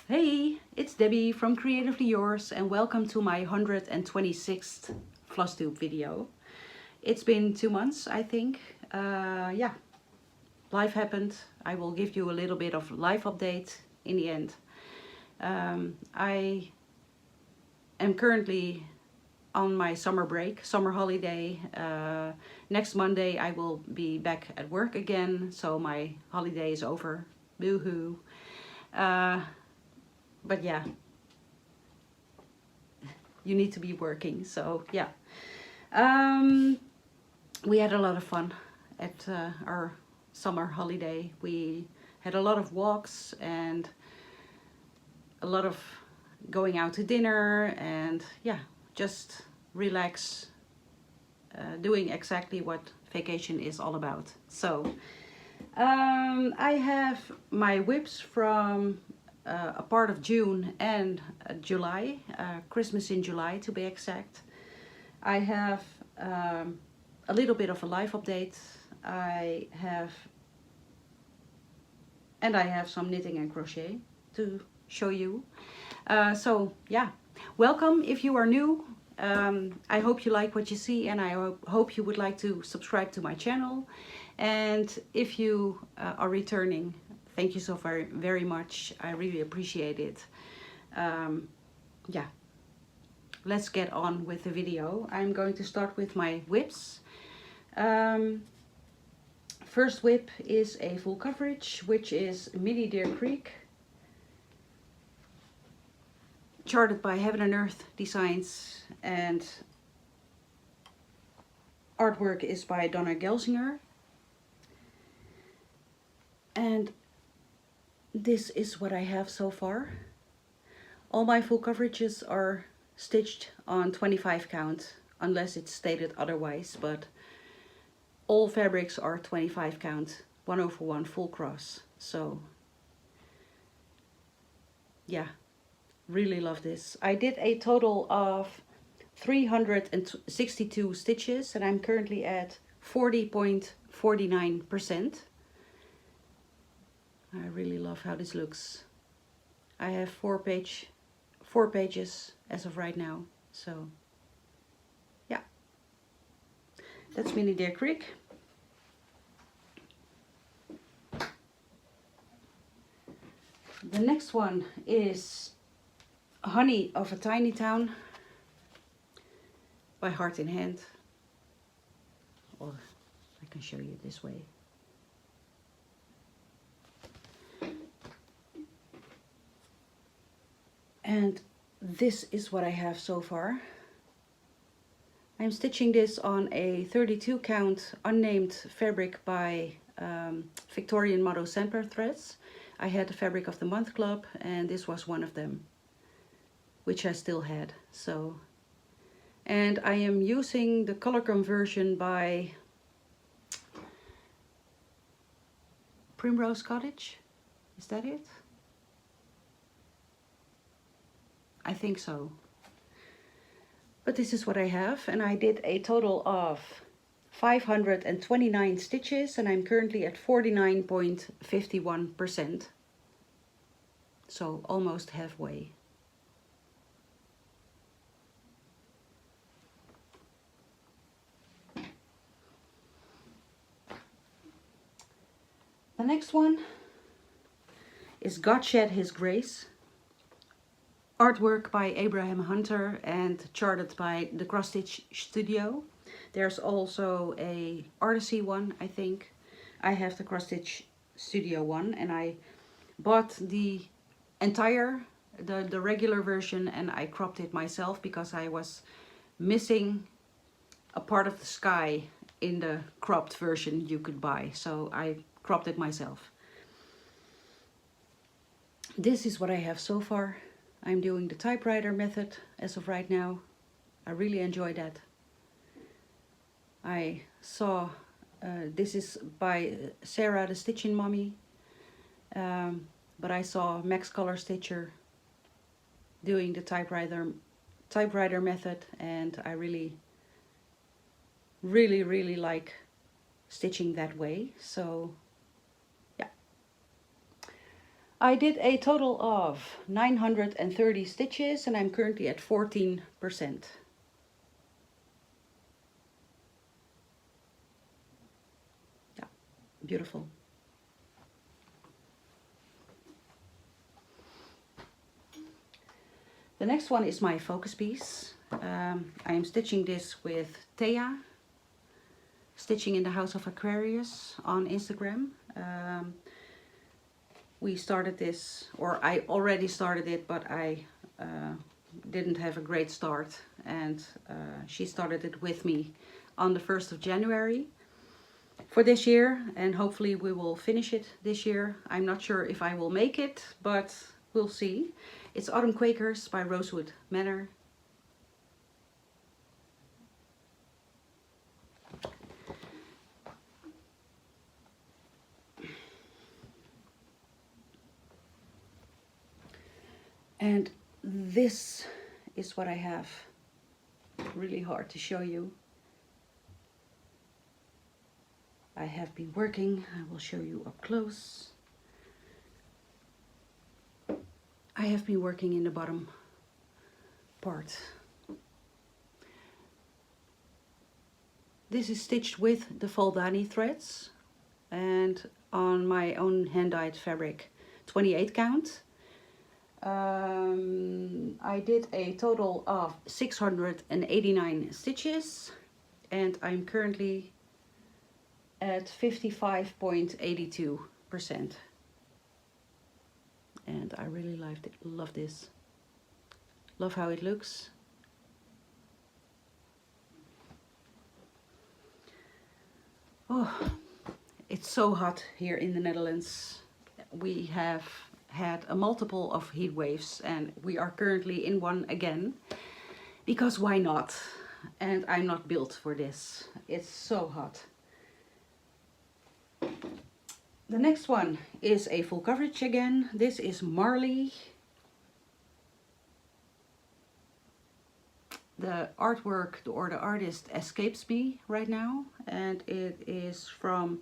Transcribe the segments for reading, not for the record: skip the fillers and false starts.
Hey, it's Debbie from Creatively Yours and welcome to my 126th Flosstube video. It's been 2 months, I think. Yeah, life happened. I will give you a little bit of life update in the end. I am currently on my summer break, summer holiday. Next Monday I will be back at work again, so my holiday is over. Boo-hoo. But yeah, you need to be working, so yeah. We had a lot of fun at our summer holiday. We had a lot of walks and a lot of going out to dinner and yeah, just relax, doing exactly what vacation is all about. So I have my WIPS from a part of June and July, Christmas in July to be exact. I have a little bit of a life update. I have some knitting and crochet to show you. So yeah, welcome if you are new. I hope you like what you see, and I hope you would like to subscribe to my channel. And if you are returning, thank you so very much. I really appreciate it. Yeah, let's get on with the video. I'm going to start with my WIPs. First WIP is a full coverage, which is Mini Deer Creek, charted by Heaven and Earth Designs, and artwork is by Dona Gelsinger. And this is what I have so far. All my full coverages are stitched on 25 count, unless it's stated otherwise, but all fabrics are 25 count, 1/1 full cross. So yeah, really love this. I did a total of 362 stitches and I'm currently at 40.49%. I really love how this looks. I have four pages as of right now. So yeah, that's Mini Deer Creek. The next one is Honey of a Tiny Town by Heart in Hand. Or I can show you this way. And this is what I have so far. I'm stitching this on a 32 count unnamed fabric by Victorian Motto Sandpaper threads. I had the fabric of the month club and this was one of them, which I still had. So, and I am using the color conversion by Primrose Cottage. Is that it? I think so. But this is what I have, and I did a total of 529 stitches and I'm currently at 49.51%. So almost halfway. The next one is God Shed His Grace. Artwork by Abraham Hunter and charted by the Cross Stitch Studio. There's also a Artisy one, I think. I have the Cross Stitch Studio one and I bought the entire, the regular version, and I cropped it myself because I was missing a part of the sky in the cropped version you could buy. So I cropped it myself. This is what I have so far. I'm doing the typewriter method as of right now. I really enjoy that. I saw, this is by Sarah the Stitching Mommy, but I saw Max Color Stitcher doing the typewriter method, and I really like stitching that way. So yeah. I did a total of 930 stitches and I'm currently at 14%. Yeah, beautiful. The next one is my focus piece. I am stitching this with Thea, Stitching in the House of Aquarius on Instagram. We started this, or I already started it, but I didn't have a great start, and she started it with me on the 1st of January for this year, and hopefully we will finish it this year. I'm not sure if I will make it, but we'll see. It's Autumn Quakers by Rosewood, Manor. And this is what I have. Really hard to show you. I have been working. I will show you up close. I have been working in the bottom part. This is stitched with the Faldani threads and on my own hand-dyed fabric, 28 count. I did a total of 689 stitches and I'm currently at 55.82%. And I really love this. Love how it looks. Oh, it's so hot here in the Netherlands. We have had a multiple of heat waves and we are currently in one again. Because why not? And I'm not built for this. It's so hot. The next one is a full coverage again. This is Marley. The artwork or the artist escapes me right now, and it is from,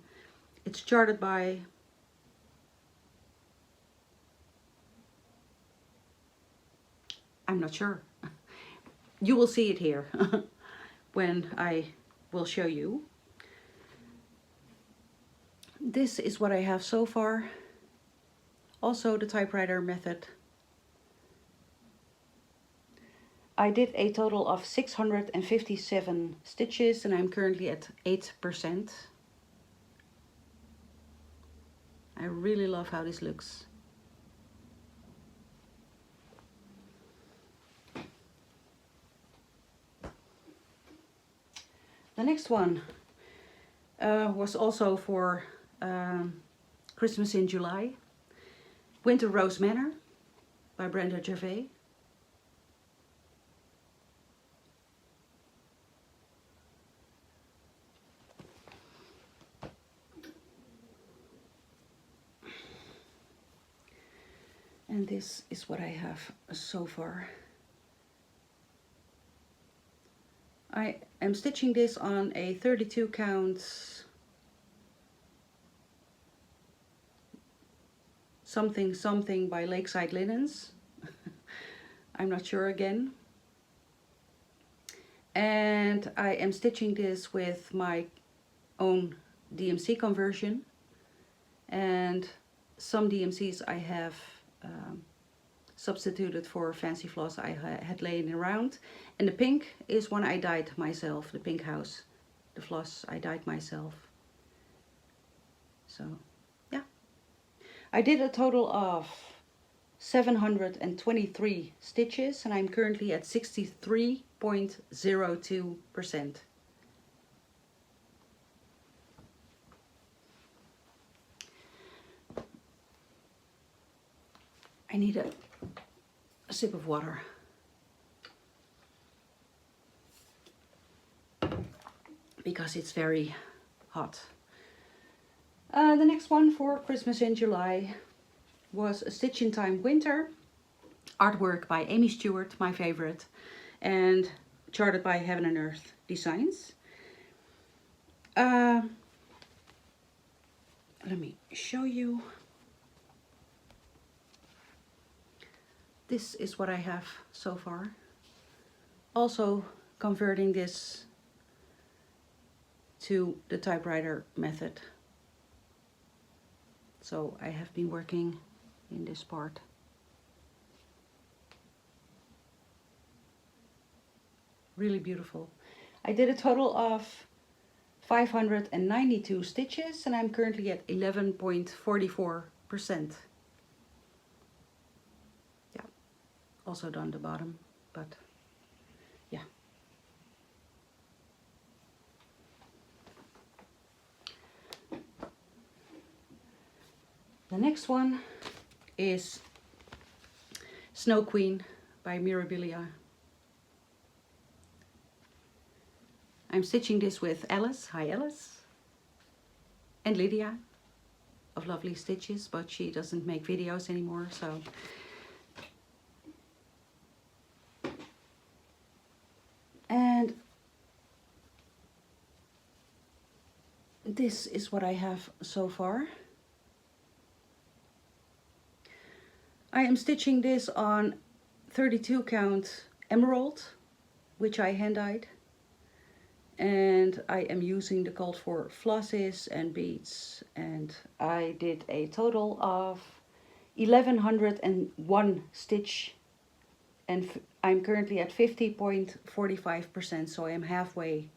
it's charted by I'm not sure. You will see it here when I will show you. This is what I have so far. Also the typewriter method. I did a total of 657 stitches and I'm currently at 8%. I really love how this looks. The next one was also for Christmas in July. Winter Rose Manor by Brenda Gervais. And this is what I have so far. I am stitching this on a 32 count something something by Lakeside Linens. I'm not sure again. And I am stitching this with my own DMC conversion. And some DMCs I have substituted for fancy floss I had laying around. And the pink is one I dyed myself, the pink house. The floss I dyed myself. So, yeah. I did a total of 723 stitches and I'm currently at 63.02%. I need a sip of water. Because it's very hot. The next one for Christmas in July was a Stitch in Time Winter. Artwork by Amy Stewart, my favorite. And charted by Heaven and Earth Designs. Let me show you. this is what I have so far. Also converting this to the typewriter method. So I have been working in this part. Really beautiful. I did a total of 592 stitches and I'm currently at 11.44%. Yeah, also done the bottom, but yeah. The next one is Snow Queen by Mirabilia. I'm stitching this with Alice, hi Alice, and Lydia of Lovely Stitches, but she doesn't make videos anymore, so. And this is what I have so far. I am stitching this on 32 count emerald, which I hand dyed. And I am using the called for flosses and beads, and I did a total of 1101 stitch, and I'm currently at 50.45%, so I am halfway.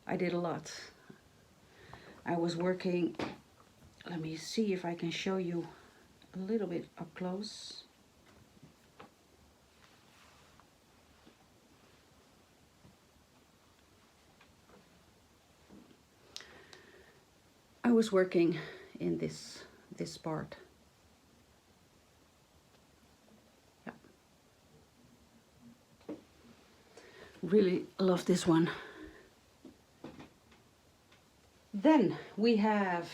I did a lot. I was working, let me see if I can show you a little bit up close. I was working in this part. Yeah. Really love this one. Then we have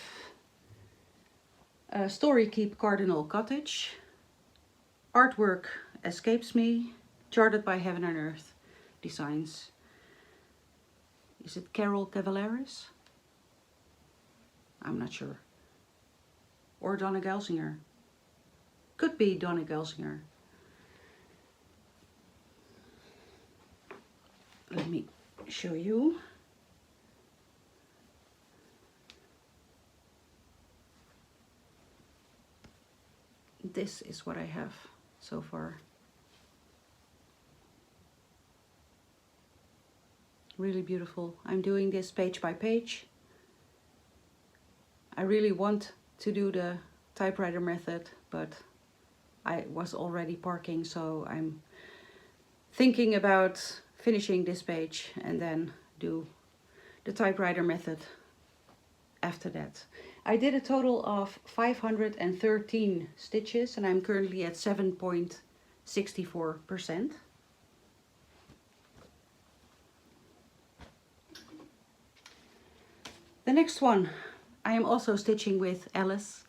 Story Keep Cardinal Cottage. Artwork Escapes Me, charted by Heaven and Earth Designs. Is it Carol Cavaleris? I'm not sure. Or Dona Gelsinger. Could be Dona Gelsinger. Let me show you. This is what I have so far. Really beautiful. I'm doing this page by page. I really want to do the typewriter method, but I was already parking, so I'm thinking about finishing this page and then do the typewriter method after that. I did a total of 513 stitches and I'm currently at 7.64%. The next one, I am also stitching with Alice.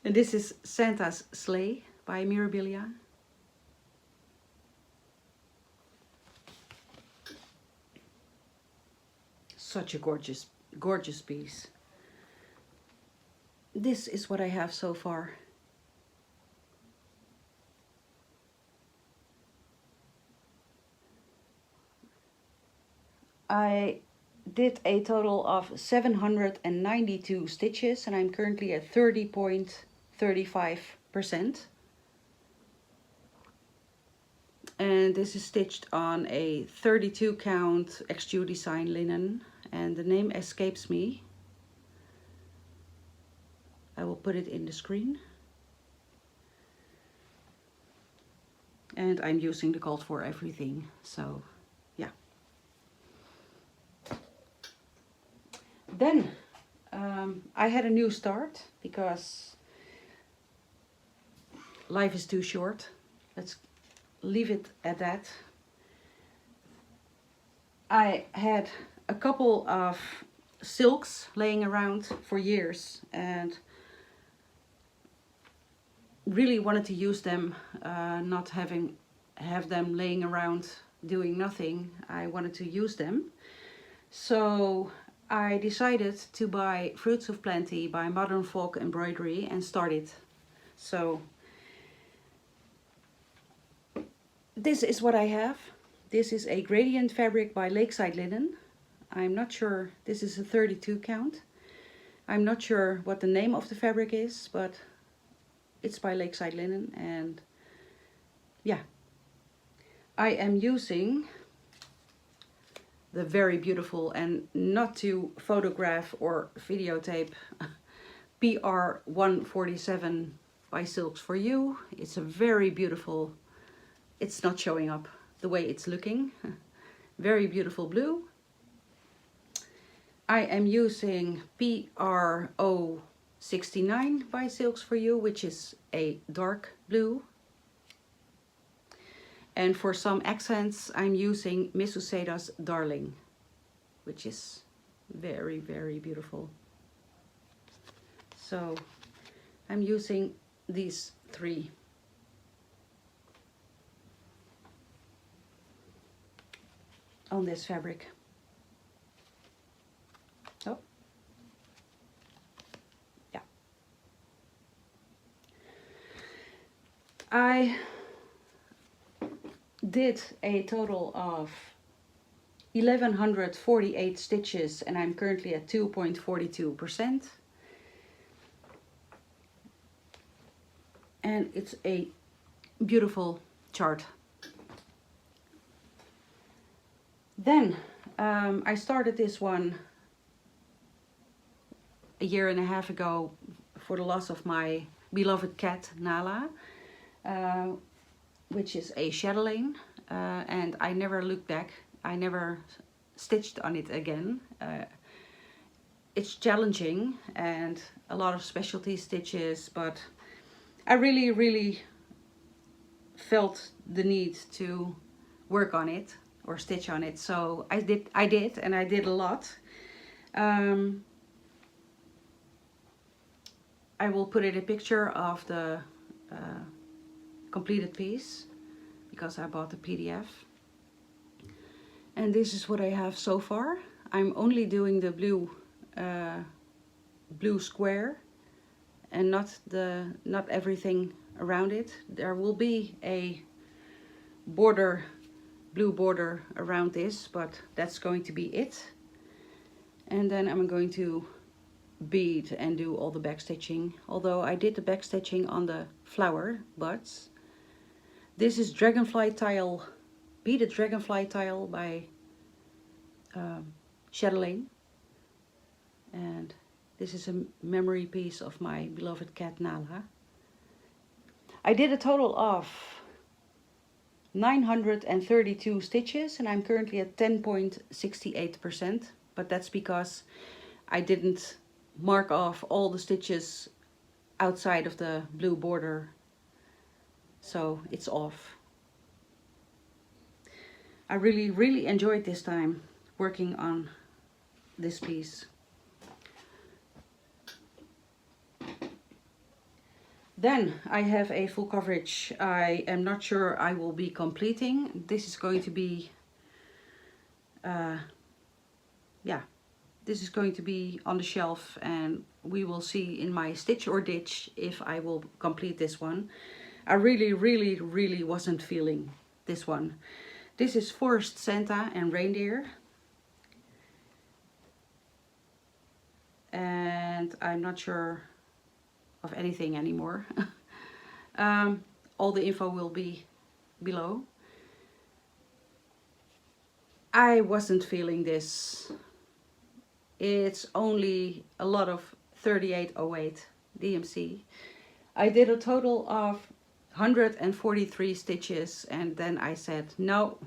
And this is Santa's Sleigh by Mirabilia. Such a gorgeous, gorgeous piece. This is what I have so far. I did a total of 792 stitches and I'm currently at 30.35%. And this is stitched on a 32 count XQ design linen and the name escapes me. I will put it in the screen. And I'm using the called for everything, so yeah. Then I had a new start because life is too short. Let's leave it at that. I had a couple of silks laying around for years and really wanted to use them, not have them laying around doing nothing. I wanted to use them. So I decided to buy Fruits of Plenty by Modern Folk Embroidery and start it. So this is what I have. This is a gradient fabric by Lakeside Linen. I'm not sure, this is a 32 count. I'm not sure what the name of the fabric is, but it's by Lakeside Linen, and yeah. I am using the very beautiful, and not to photograph or videotape, PR 147 by Silks for You. It's a very beautiful, it's not showing up the way it's looking. Very beautiful blue. I am using PR 069 by Silks for You, which is a dark blue. And for some accents, I'm using Miss Uceda's Darling, which is very, very beautiful. So I'm using these three. On this fabric. Oh. Yeah. I did a total of 1148 stitches, and I'm currently at 2.42%. And it's a beautiful chart. Then I started this one a year and a half ago for the loss of my beloved cat Nala, which is a chatelaine, and I never looked back. I never stitched on it again. It's challenging and a lot of specialty stitches, but I really felt the need to work on it or stitch on it, so I did, and I did a lot. I will put in a picture of the completed piece because I bought the PDF. And this is what I have so far. I'm only doing the blue blue square and not everything around it. There will be a border, blue border around this, but that's going to be it. And then I'm going to bead and do all the back stitching, although I did the back stitching on the flower buds. This is dragonfly tile, beaded dragonfly tile by chatelaine, and this is a memory piece of my beloved cat Nala. I did a total of 932 stitches, and I'm currently at 10.68%, but that's because I didn't mark off all the stitches outside of the blue border, so it's off. I really enjoyed this time working on this piece. Then I have a full coverage. I am not sure I will be completing. This is going to be yeah, this is going to be on the shelf, and we will see in my stitch or ditch if I will complete this one. I really wasn't feeling this one. This is Forest Santa and Reindeer, and I'm not sure of anything anymore. All the info will be below. I wasn't feeling this. It's only a lot of 3808 DMC. I did a total of 143 stitches, and then I said no,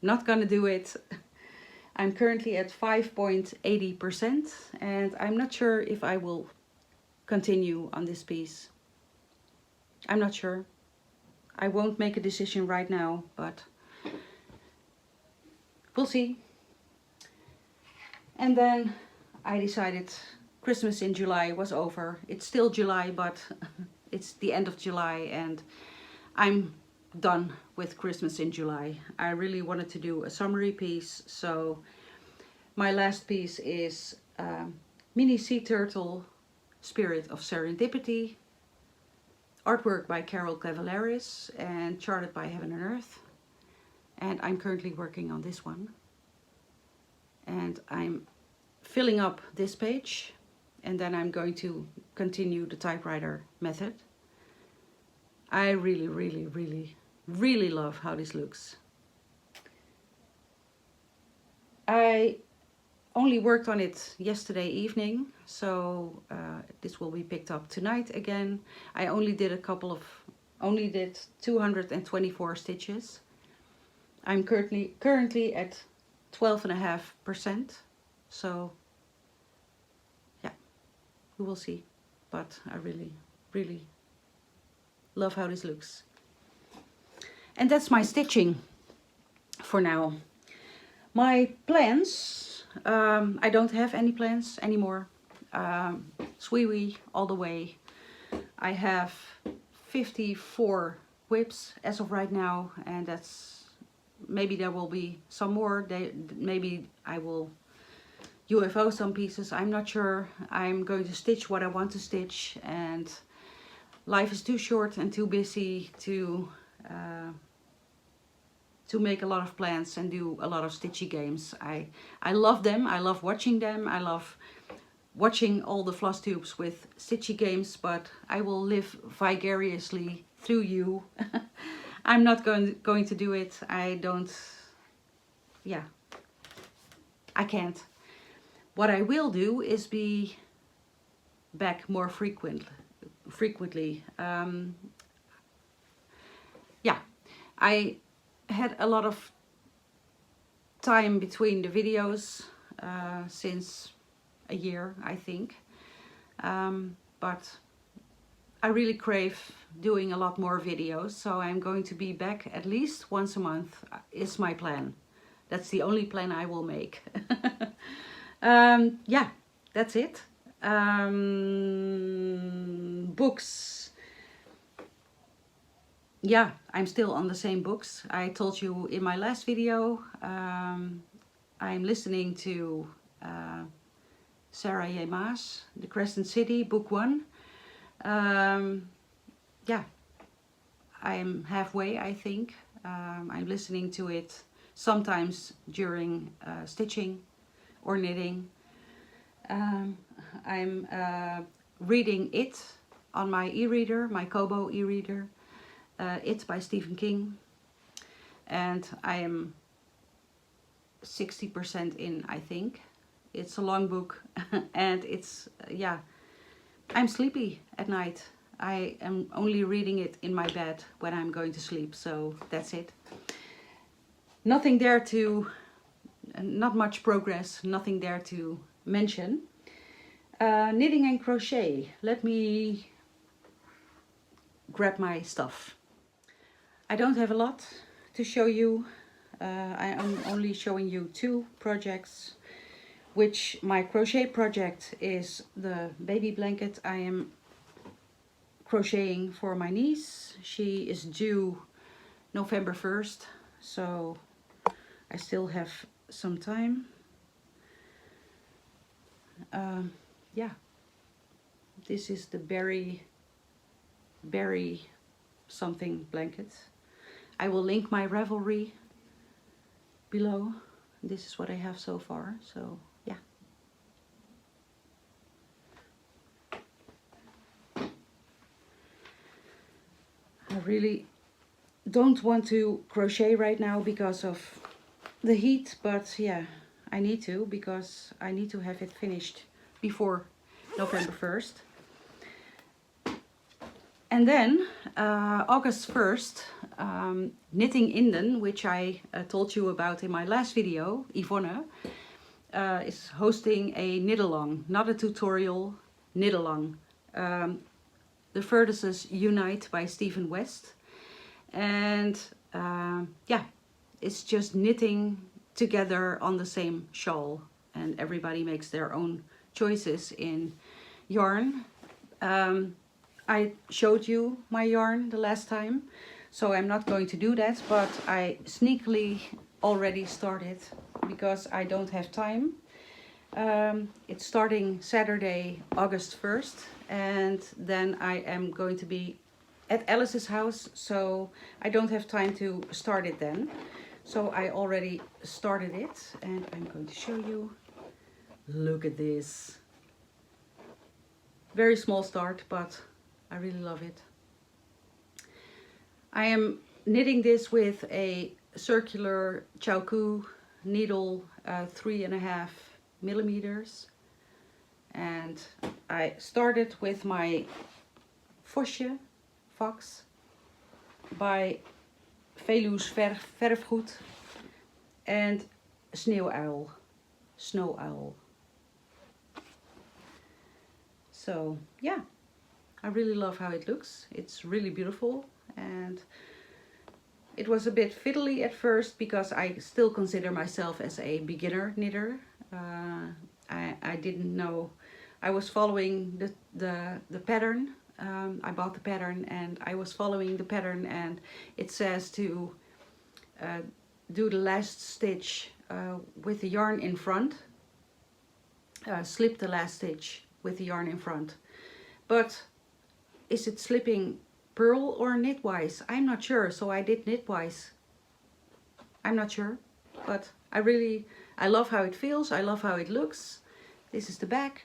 not gonna do it. I'm currently at 5.80%, and I'm not sure if I will continue on this piece. I'm not sure. I won't make a decision right now, but we'll see. And then I decided Christmas in July was over. It's still July, but it's the end of July, and I'm done with Christmas in July. I really wanted to do a summary piece, so my last piece is Mini Sea Turtle Spirit of Serendipity. artwork by Carol Cavalaris and charted by Heaven and Earth. And I'm currently working on this one. And I'm filling up this page, and then I'm going to continue the typewriter method. I really love how this looks. I only worked on it yesterday evening, so this will be picked up tonight again. I only did 224 stitches. I'm currently at 12.5%, so yeah, we will see. But I really love how this looks. And that's my stitching for now. My plans, I don't have any plans anymore. Sweewee all the way. I have 54 WIPS as of right now, and that's, maybe there will be some more. Maybe I will UFO some pieces, I'm not sure. I'm going to stitch what I want to stitch, and life is too short and too busy to make a lot of plans and do a lot of stitchy games. I love them, I love watching them, I love watching all the Flosstubes with stitchy games, but I will live vicariously through you. I'm not going to do it. I don't, yeah, I can't. What I will do is be back more frequently. Yeah, I had a lot of time between the videos since a year, I think, but I really crave doing a lot more videos, so I'm going to be back at least once a month is my plan. That's the only plan I will make. Yeah, that's it. Books. Yeah, I'm still on the same books. I told you in my last video, I'm listening to Sarah J. Maas, The Crescent City, book 1. Yeah, I'm halfway, I think. I'm listening to it sometimes during stitching or knitting. I'm reading It on my e-reader, my Kobo e-reader. It by Stephen King, and I am 60% in, I think. It's a long book and it's, yeah, I'm sleepy at night. I am only reading it in my bed when I'm going to sleep, so that's it. Nothing there to, not much progress, nothing there to mention. Knitting and crochet. Let me grab my stuff. I don't have a lot to show you. I am only showing you 2 projects, which my crochet project is the baby blanket I am crocheting for my niece. She is due November 1st, so I still have some time. Yeah, this is the berry something blanket. I will link my Ravelry below. This is what I have so far, so yeah. I really don't want to crochet right now because of the heat, but yeah, I need to, because I need to have it finished before November 1st. And then August 1st, Knitting Inden, which I told you about in my last video, Yvonne, is hosting a knit-along, not a tutorial, knit-along. The Vertices Unite by Stephen West. And yeah, it's just knitting together on the same shawl, and everybody makes their own choices in yarn. I showed you my yarn the last time, so I'm not going to do that, but I sneakily already started because I don't have time. It's starting Saturday, August 1st, and then I am going to be at Alice's house, so I don't have time to start it then. So I already started it, and I'm going to show you. Look at this. Very small start, but I really love it. I am knitting this with a circular chauku needle, 3.5 millimeters. And I started with my Vosje Fox by Veluws Verfgoed and Sneeuwuil. So yeah, I really love how it looks. It's really beautiful, and it was a bit fiddly at first because I still consider myself as a beginner knitter. I didn't know. I was following the pattern. I bought the pattern and I was following the pattern, and it says to do the last stitch with the yarn in front. Slip the last stitch with the yarn in front. But is it slipping purl or knitwise? I'm not sure, so I did knitwise. I'm not sure, but I love how it feels. I love how it looks. This is the back.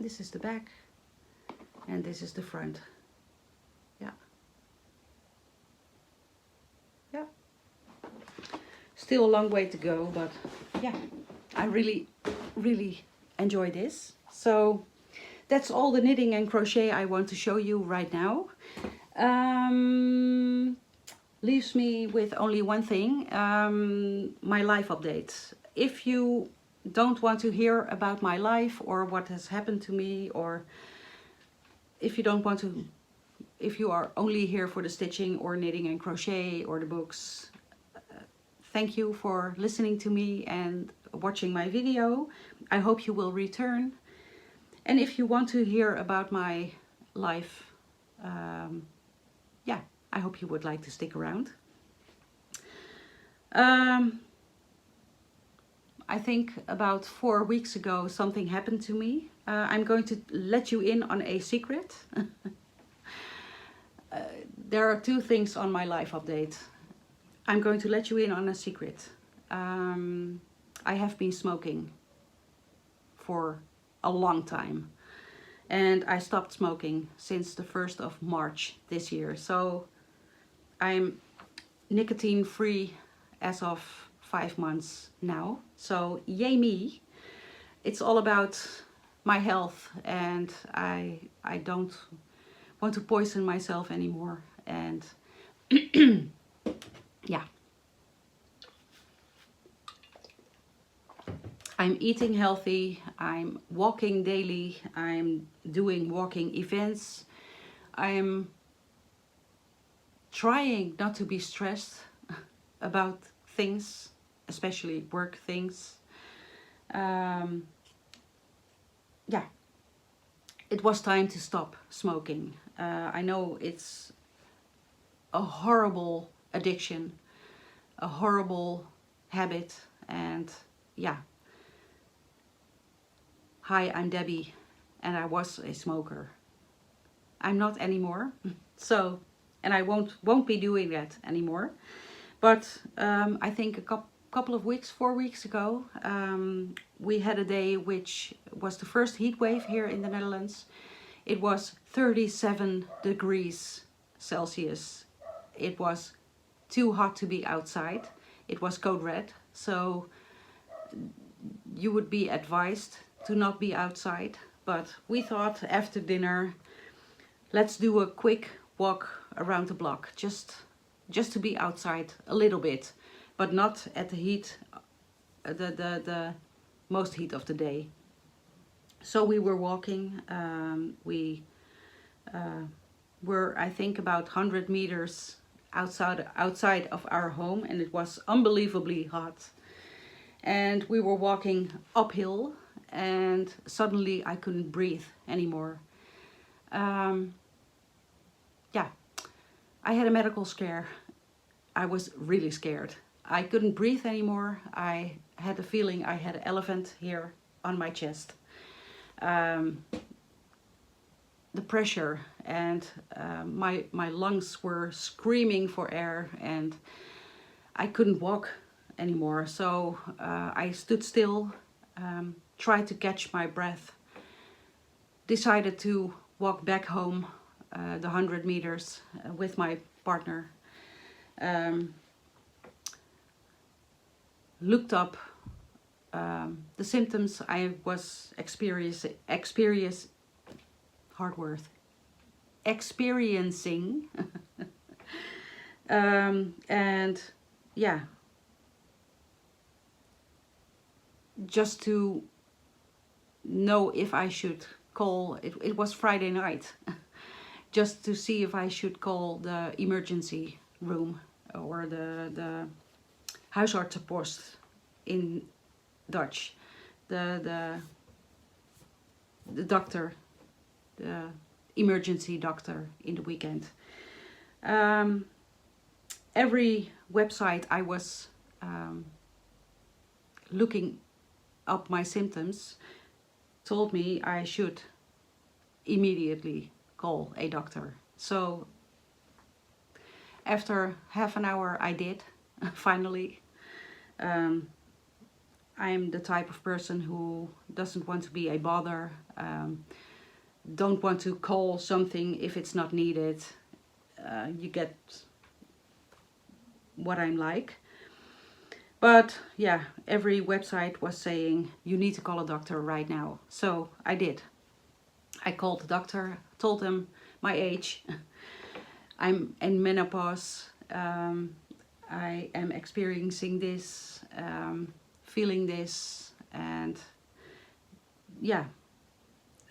This is the back, and this is the front. Yeah. Yeah. Still a long way to go, but yeah, I really enjoy this. So that's all the knitting and crochet I want to show you right now. Leaves me with only one thing, my life update. If you don't want to hear about my life or what has happened to me, or if you don't want to, if you are only here for the stitching or knitting and crochet or the books, thank you for listening to me and watching my video. I hope you will return. And if you want to hear about my life, yeah, I hope you would like to stick around. I think about 4 weeks ago something happened to me. I'm going to let you in on a secret. There are 2 things on my life update. I'm going to let you in on a secret. I have been smoking for a long time, and I stopped smoking since the 1st of March this year. So I'm nicotine free as of 5 months now. So yay me. It's all about my health, and I don't want to poison myself anymore. And yeah, I'm eating healthy, I'm walking daily, I'm doing walking events, I'm trying not to be stressed about things, especially work things. Yeah, it was time to stop smoking. I know it's a horrible addiction, a horrible habit, and yeah. Hi, I'm Debbie, and I was a smoker. I'm not anymore, so, and I won't be doing that anymore. But I think a couple of weeks, 4 weeks ago, we had a day which was the first heat wave here in the Netherlands. It was 37 degrees Celsius. It was too hot to be outside. It was code red, so you would be advised to not be outside. But we thought after dinner, let's do a quick walk around the block, just to be outside a little bit, but not at the heat, the most heat of the day. So we were walking. We were, I think, about 100 meters outside of our home, and it was unbelievably hot. And we were walking uphill, and suddenly I couldn't breathe anymore. Yeah, I had a medical scare. I was really scared. I couldn't breathe anymore. I had a feeling I had an elephant here on my chest. the pressure, and my lungs were screaming for air, and I couldn't walk anymore. So I stood still, tried to catch my breath, decided to walk back home the 100 meters with my partner. Looked up the symptoms I was experiencing. And yeah, just to know if I should call, it was Friday night, just to see if I should call the emergency room, or the huisartsenpost in Dutch, the doctor, the emergency doctor in the weekend. Every website I was looking up my symptoms told me I should immediately call a doctor. So after half an hour I did, finally. I'm the type of person who doesn't want to be a bother, don't want to call something if it's not needed. You get what I'm like. But yeah, every website was saying you need to call a doctor right now. So I did. I called the doctor, told him my age. I'm in menopause. I am experiencing this, feeling this, and yeah,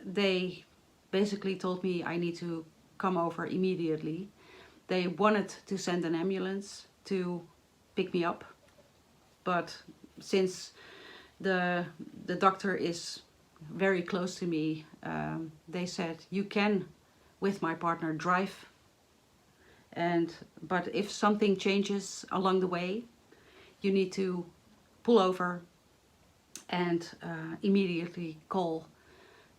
they basically told me I need to come over immediately. They wanted to send an ambulance to pick me up, but since the doctor is very close to me, they said you can, with my partner, drive, but if something changes along the way, you need to pull over and immediately call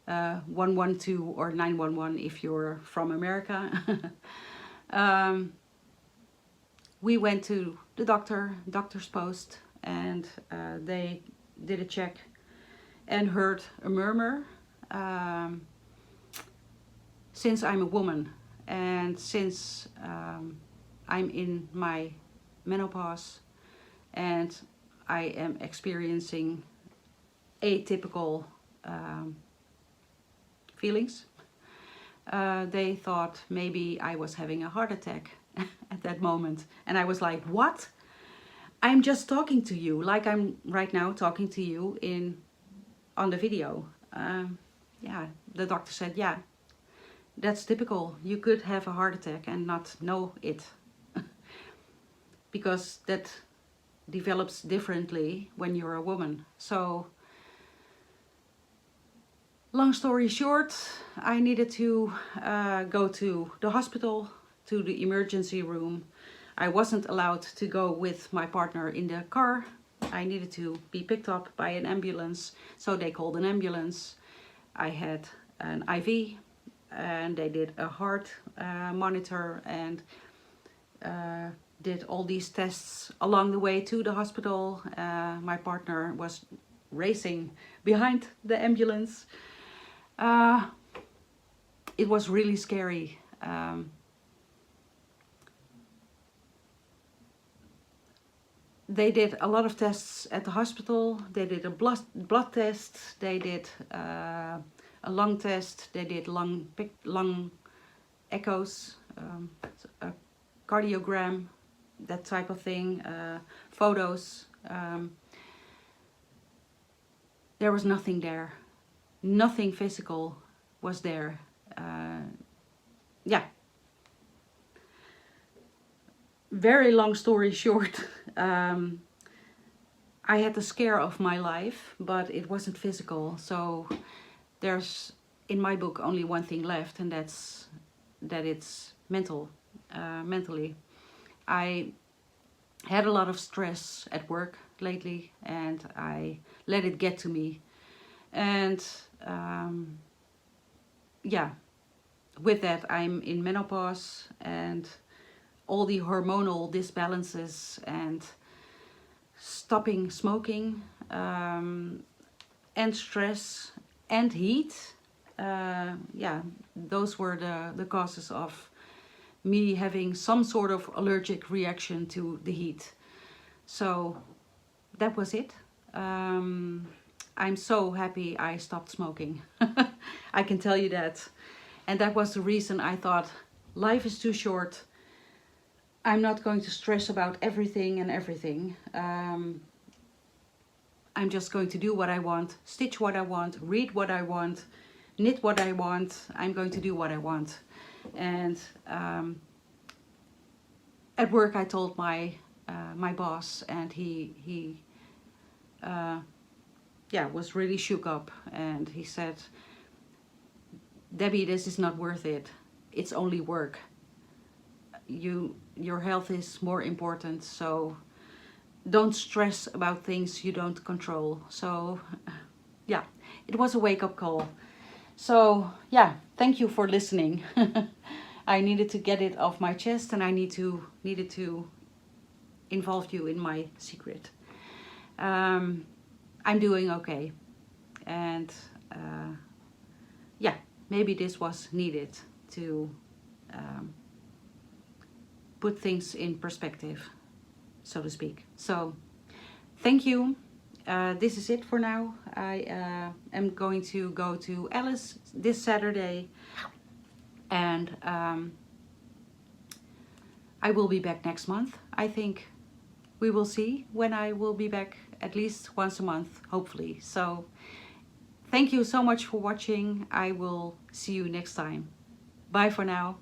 112 or 911 if you're from America. We went to the doctor's post, and they did a check and heard a murmur. Since I'm a woman, and since I'm in my menopause and I am experiencing atypical feelings, they thought maybe I was having a heart attack at that moment. And I was like, what? I'm just talking to you like I'm right now talking to you on the video. Yeah, the doctor said, yeah, that's typical. You could have a heart attack and not know it. Because that develops differently when you're a woman. So, long story short, I needed to go to the hospital, to the emergency room. I wasn't allowed to go with my partner in the car. I needed to be picked up by an ambulance, so they called an ambulance. I had an IV, and they did a heart monitor and did all these tests along the way to the hospital. My partner was racing behind the ambulance. It was really scary. They did a lot of tests at the hospital. They did a blood test. They did a lung test. They did lung echoes, a cardiogram, that type of thing, photos. There was nothing there. Nothing physical was there. Yeah. Very long story short, I had the scare of my life, but it wasn't physical. So there's, in my book, only one thing left, and that's that it's mentally. I had a lot of stress at work lately, and I let it get to me. And yeah, with that, I'm in menopause, and all the hormonal disbalances and stopping smoking, and stress and heat. Yeah, those were the causes of me having some sort of allergic reaction to the heat. So that was it. I'm so happy I stopped smoking. I can tell you that. And that was the reason I thought, life is too short. I'm not going to stress about everything and everything. I'm just going to do what I want, stitch what I want, read what I want, knit what I want. I'm going to do what I want. And at work I told my boss, and he was really shook up, and he said, Debbie, this is not worth it. It's only work. Your health is more important, so don't stress about things you don't control. So yeah, it was a wake-up call. So yeah, thank you for listening. I needed to get it off my chest, and I needed to involve you in my secret. I'm doing okay, and yeah, maybe this was needed to put things in perspective, so to speak. So thank you. This is it for now. I am going to go to Alice this Saturday, and I will be back next month. I think we will see when I will be back, at least once a month, hopefully. So thank you so much for watching. I will see you next time. Bye for now.